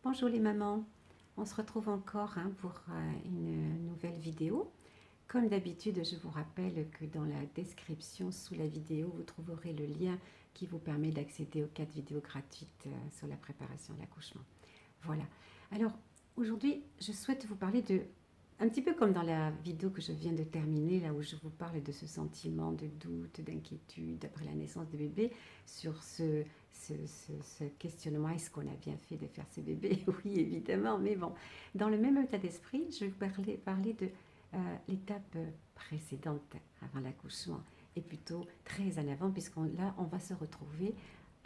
Bonjour les mamans, on se retrouve encore pour une nouvelle vidéo. Comme d'habitude, je vous rappelle que dans la description sous la vidéo, vous trouverez le lien qui vous permet d'accéder aux 4 vidéos gratuites sur la préparation de l'accouchement. Voilà. Alors aujourd'hui, je souhaite vous parler de, un petit peu comme dans la vidéo que je viens de terminer, là où je vous parle de ce sentiment de doute, d'inquiétude après la naissance de bébé, sur ce questionnement, est-ce qu'on a bien fait de faire ce bébé? Oui, évidemment, mais bon, dans le même état d'esprit, je vais vous parler de l'étape précédente avant l'accouchement, et plutôt très en avant, puisqu'on va se retrouver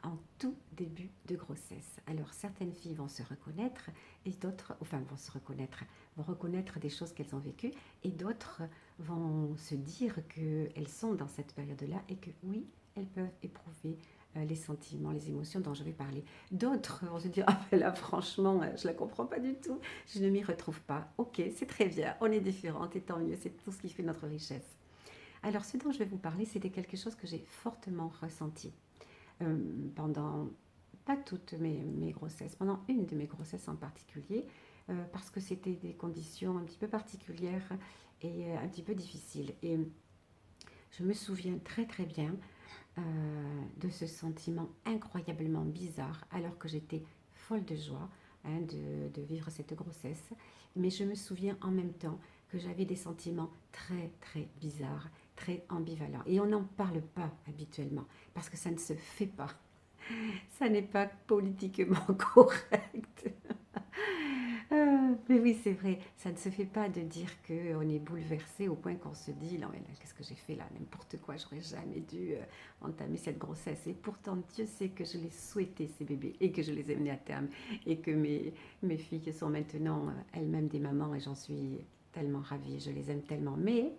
en tout début de grossesse. Alors certaines filles vont se reconnaître et d'autres, enfin vont reconnaître des choses qu'elles ont vécues et d'autres vont se dire qu'elles sont dans cette période-là et que oui, elles peuvent éprouver les sentiments, les émotions dont je vais parler. D'autres vont se dire, ah ben là franchement, je la comprends pas du tout, je ne m'y retrouve pas. Ok, c'est très bien, on est différentes et tant mieux, c'est tout ce qui fait notre richesse. Alors ce dont je vais vous parler, c'était quelque chose que j'ai fortement ressenti pendant, pas toutes mes grossesses, pendant une de mes grossesses en particulier, parce que c'était des conditions un petit peu particulières et un petit peu difficiles. Et je me souviens très très bien de ce sentiment incroyablement bizarre, alors que j'étais folle de joie de vivre cette grossesse. Mais je me souviens en même temps que j'avais des sentiments très très bizarres, très ambivalents. Et on n'en parle pas habituellement, parce que ça ne se fait pas. Ça n'est pas politiquement correct. Mais oui, c'est vrai, ça ne se fait pas de dire qu'on est bouleversé au point qu'on se dit, non mais qu'est-ce que j'ai fait là, n'importe quoi, j'aurais jamais dû entamer cette grossesse. Et pourtant, Dieu sait que je l'ai souhaité, ces bébés, et que je les ai menés à terme, et que mes filles sont maintenant elles-mêmes des mamans, et j'en suis tellement ravie, je les aime tellement. Mais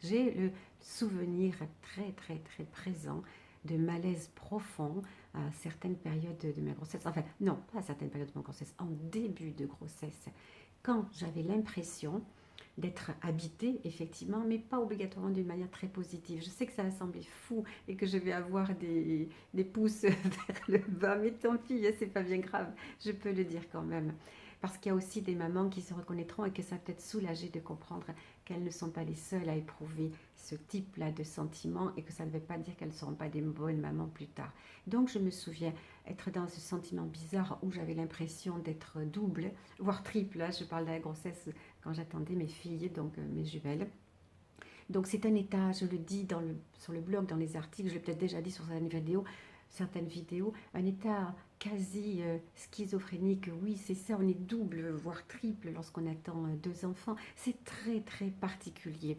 j'ai le souvenir très, très, très présent de malaise profond à certaines périodes de ma grossesse, enfin non, pas à certaines périodes de ma grossesse, en début de grossesse, quand j'avais l'impression d'être habitée, effectivement, mais pas obligatoirement d'une manière très positive. Je sais que ça va sembler fou et que je vais avoir des pouces vers le bas, mais tant pis, c'est pas bien grave, je peux le dire quand même. Parce qu'il y a aussi des mamans qui se reconnaîtront et que ça peut être soulagé de comprendre qu'elles ne sont pas les seules à éprouver ce type-là de sentiments et que ça ne veut pas dire qu'elles ne seront pas des bonnes mamans plus tard. Donc je me souviens être dans ce sentiment bizarre où j'avais l'impression d'être double, voire triple. Là, je parle de la grossesse quand j'attendais mes filles, donc mes jumelles. Donc c'est un état, je le dis sur le blog, dans les articles, je l'ai peut-être déjà dit sur certaines vidéos, un état quasi schizophrénique. Oui, c'est ça, on est double, voire triple lorsqu'on attend 2 enfants. C'est très très particulier.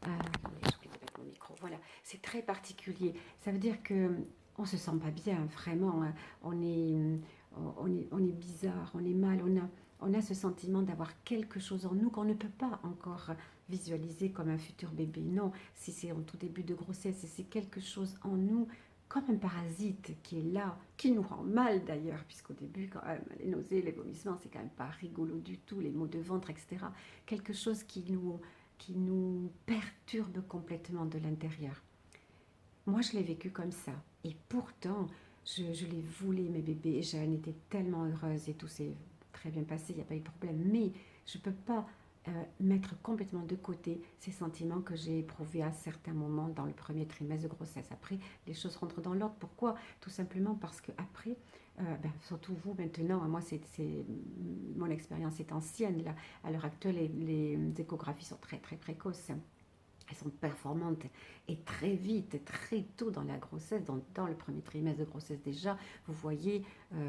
Attendez, j'oublie de mettre mon micro. Voilà, c'est très particulier. Ça veut dire que on se sent pas bien, vraiment. On est, on est bizarre, on est mal, on a ce sentiment d'avoir quelque chose en nous qu'on ne peut pas encore visualiser comme un futur bébé. Non, si c'est en tout début de grossesse, c'est quelque chose en nous comme un parasite qui est là, qui nous rend mal d'ailleurs, puisqu'au début, quand même, les nausées, les vomissements, c'est quand même pas rigolo du tout, les maux de ventre, etc. Quelque chose qui nous perturbe complètement de l'intérieur. Moi, je l'ai vécu comme ça. Et pourtant, je les voulais, mes bébés, et j'en étais tellement heureuse et tout s'est très bien passé, il n'y a pas eu de problème. Mais je ne peux pas mettre complètement de côté ces sentiments que j'ai éprouvés à certains moments dans le premier trimestre de grossesse. Après, les choses rentrent dans l'ordre. Pourquoi? Tout simplement parce que après, surtout vous maintenant, moi, mon expérience est ancienne. Là. À l'heure actuelle, les échographies sont très, très précoces. Elles sont performantes et très vite, très tôt dans la grossesse, dans le premier trimestre de grossesse déjà, vous voyez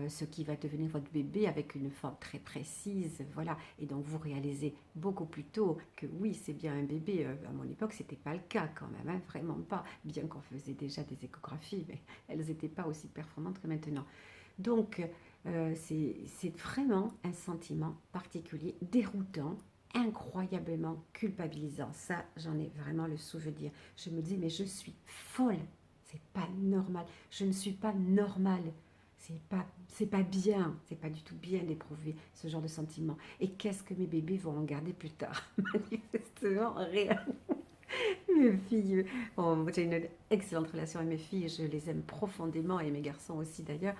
ce qui va devenir votre bébé avec une forme très précise, voilà. Et donc vous réalisez beaucoup plus tôt que oui, c'est bien un bébé. À mon époque, c'était pas le cas quand même, hein, vraiment pas. Bien qu'on faisait déjà des échographies, mais elles n'étaient pas aussi performantes que maintenant. Donc c'est vraiment un sentiment particulier, déroutant, incroyablement culpabilisant. Ça, j'en ai vraiment le souvenir. Je me dis, mais je suis folle. C'est pas normal. Je ne suis pas normale. C'est pas bien. C'est pas du tout bien d'éprouver ce genre de sentiment. Et qu'est-ce que mes bébés vont en garder plus tard? Manifestement, rien. Mes filles, j'ai une excellente relation avec mes filles. Je les aime profondément et mes garçons aussi d'ailleurs.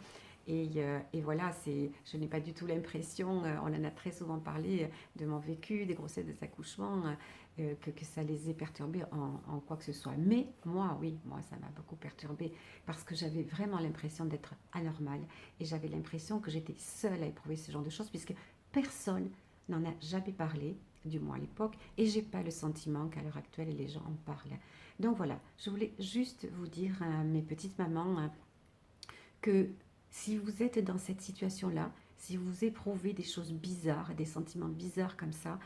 Et voilà, je n'ai pas du tout l'impression, on en a très souvent parlé de mon vécu, des grossesses, des accouchements, que ça les ait perturbés en quoi que ce soit. Mais moi, oui, moi, ça m'a beaucoup perturbée parce que j'avais vraiment l'impression d'être anormale et j'avais l'impression que j'étais seule à éprouver ce genre de choses puisque personne n'en a jamais parlé, du moins à l'époque, et j'ai pas le sentiment qu'à l'heure actuelle les gens en parlent. Donc voilà, je voulais juste vous dire, mes petites mamans, que si vous êtes dans cette situation-là, si vous éprouvez des choses bizarres, des sentiments bizarres comme ça,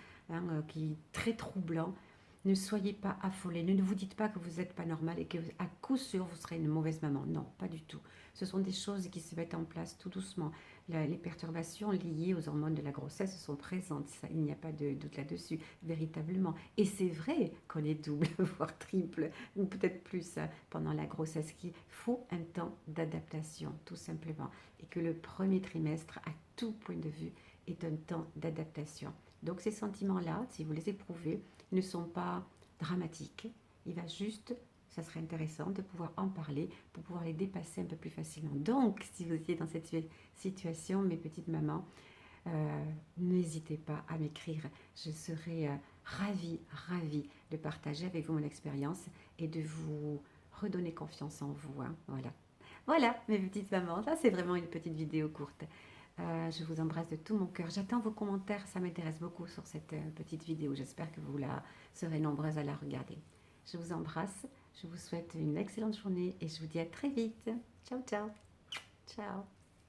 qui très troublants, ne soyez pas affolés. Ne vous dites pas que vous n'êtes pas normal et que à coup sûr vous serez une mauvaise maman. Non, pas du tout. Ce sont des choses qui se mettent en place tout doucement. Les perturbations liées aux hormones de la grossesse sont présentes. Ça, il n'y a pas de doute là-dessus, véritablement. Et c'est vrai qu'on est double, voire triple, ou peut-être plus pendant la grossesse, qu'il faut un temps d'adaptation, tout simplement. Et que le premier trimestre, à tout point de vue, est un temps d'adaptation. Donc ces sentiments-là, si vous les éprouvez, ne sont pas dramatiques. Il va juste, ça serait intéressant de pouvoir en parler pour pouvoir les dépasser un peu plus facilement. Donc, si vous êtes dans cette situation, mes petites mamans, n'hésitez pas à m'écrire. Je serai ravie de partager avec vous mon expérience et de vous redonner confiance en vous. Voilà. Voilà, mes petites mamans. Ça, c'est vraiment une petite vidéo courte. Je vous embrasse de tout mon cœur. J'attends vos commentaires, ça m'intéresse beaucoup sur cette petite vidéo. J'espère que vous serez nombreuses à la regarder. Je vous embrasse, je vous souhaite une excellente journée et je vous dis à très vite. Ciao, ciao. Ciao.